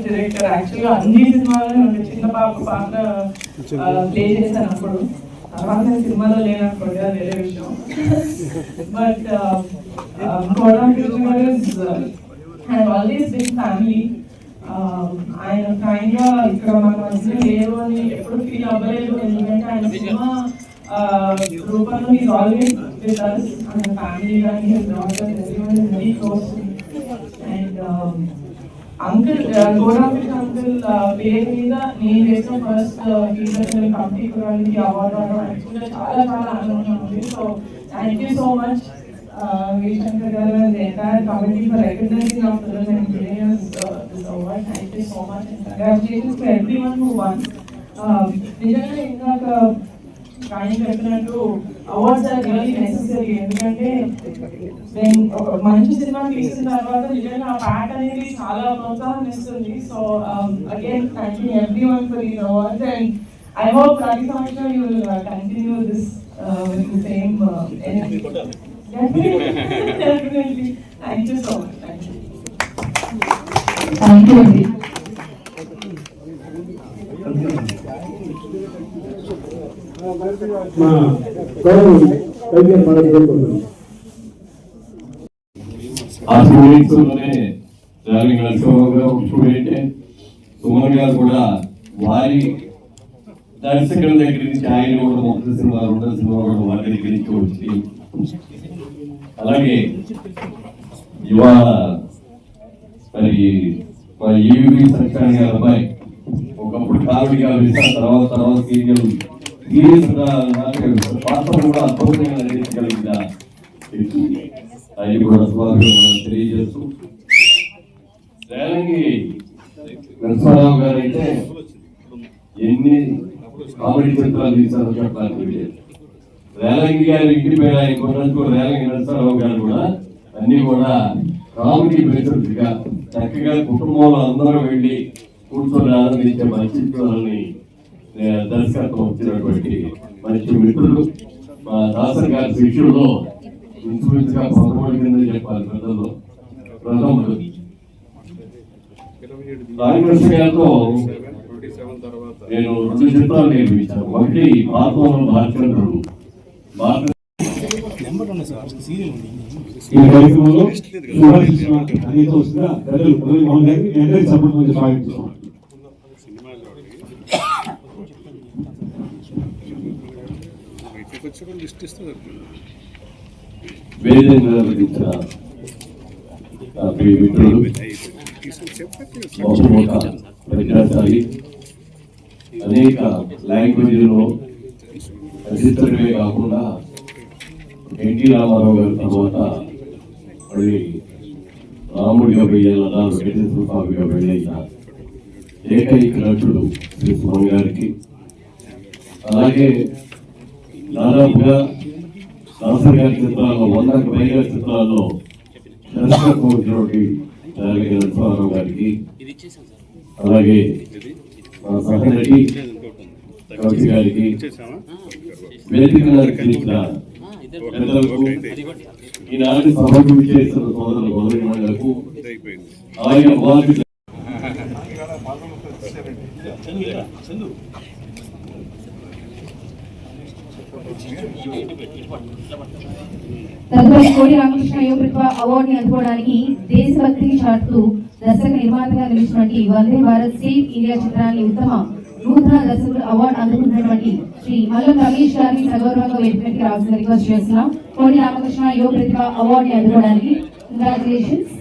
Director యాక్చువల్గా అన్ని సినిమాల్లో ఒక చిన్న పాత్ర ప్లే చేశాను అప్పుడు. తర్వాత నేను సినిమాలో లేనప్పుడు అది వేరే విషయం. But always big family. ఆయన కైండ్గా ఇక్కడ మన మధ్య లేరు అని ఎప్పుడు ఫీల్ అవ్వలేదు. ఎందుకంటే ఆయన సినిమా రూపంలో is always with us and family కానీ his daughter, everyone is very close. And uncle Gorakrishna uncle పేరు మీద నేను చేసిన ఫస్ట్ టీచర్ కమిటీ కురానికి అవార్డు రావడం యాక్చువల్గా చాలా చాలా ఆనందంగా ఉంది. So thank you so much Veerashankar garu and entire committee for recognising our film and giving us this award. Thank you so much and congratulations to everyone who won. నిజంగా ఇందాక కానీ చెప్పినట్టు అవార్డ్స్ ఆర్ రియల్లీ నెసెసరీ. ఎందుకంటే నేను ఒక మంచి cinema తీసిన తర్వాత నిజంగా ఆ ప్యాట్ అనేది చాలా ప్రోత్సాహం ఇస్తుంది. So again thank you everyone for these awards and I hope ప్రతి సంవత్సరం you will continue this with the same energy. Definitely thank you so much. Thank you అండి. సుమన్ గారు కూడా వారి దర్శకుల దగ్గర నుంచి ఆయన కూడా 30 సినిమాలు 2 సినిమాలు కూడా వారి దగ్గర నుంచి వచ్చి, అలాగే ఇవాళ మరి మా ఈవి సత్యనారాయణ గారి అబ్బాయి ఒకప్పుడు కామెడీగా వేసిన తర్వాత సీరియల్ పాత్ర కూడా అద్భుతంగా నటించగలిగిన అది కూడా తెలియజేస్తూ, రేలంగి నరసింహారావు గారు అయితే ఎన్ని కామెడీ చిత్రాలు తీశారో చెప్పడానికి. రేలంగి గారు ఇంటికి పేరు ఆయన కొన్నందుకు రేలంగి నరసింహారావు గారు కూడా అన్ని కూడా కామెడీ బేస్డ్గా చక్కగా కుటుంబంలో అందరూ వెళ్ళి కూర్చొని ఆనందించే మంచి చిత్రాలని దర్శకత్వం వచ్చినటువంటి మంచి మిత్రులు. మా దాసర్ గారి శిష్యుల్లో ఇంచుమించుగా 13 కింద చెప్పాలి పెద్దల్లో ప్రథముడు. రామకృష్ణ గారితో నేను 2 చిత్రాలు నేర్పించాను. ఒకటి పాత్రలో భారచంద్రుడు. ఈ కార్యక్రమంలో ప్రజాశాలి అనేక లాంగ్వేజ్లో రచించడమే కాకుండా ఎన్టీ రామారావు గారి తర్వాత మళ్ళీ రాముడిగా వెళ్ళాలా వెంకటేశ్వర స్వామిగా వెళ్ళిన ఏకైక నటుడు శ్రీ సుమన్ గారికి, అలాగే దాదాపుగా దాసర్ గారి చిత్రాల్లో 100కు పైగా చిత్రాల్లో దర్శకత్వం వచ్చినటువంటి నరసింహారావు గారికి, అలాగే మా సహనటి కవిత గారికి, వేదిక నరికించిన పెద్దలకు, ఈనాటి సభకు విచ్చేసిన సోదరుల గౌరవలకు, అలాగే వారికి తదుపరి కోడి రామకృష్ణ యువ ప్రతిభ అవార్డుని అందుకోవడానికి దేశభక్తిని చాటుతూ దర్శక నిర్మాతగా నిలిచినటువంటి వందే భారత్ సేవ్ ఇండియా చిత్రాన్ని ఉత్తమ నూతన దర్శకుడు అవార్డు అందుకున్నటువంటి శ్రీ మల్లం రమేష్ గారిని సగౌరవంగా వేదికకి రావాల్సిన రిక్వెస్ట్ చేస్తున్నాం. కోడి రామకృష్ణ యువ ప్రతిభ అవార్డుని అందుకోవడానికి కంగ్రాచులేషన్స్.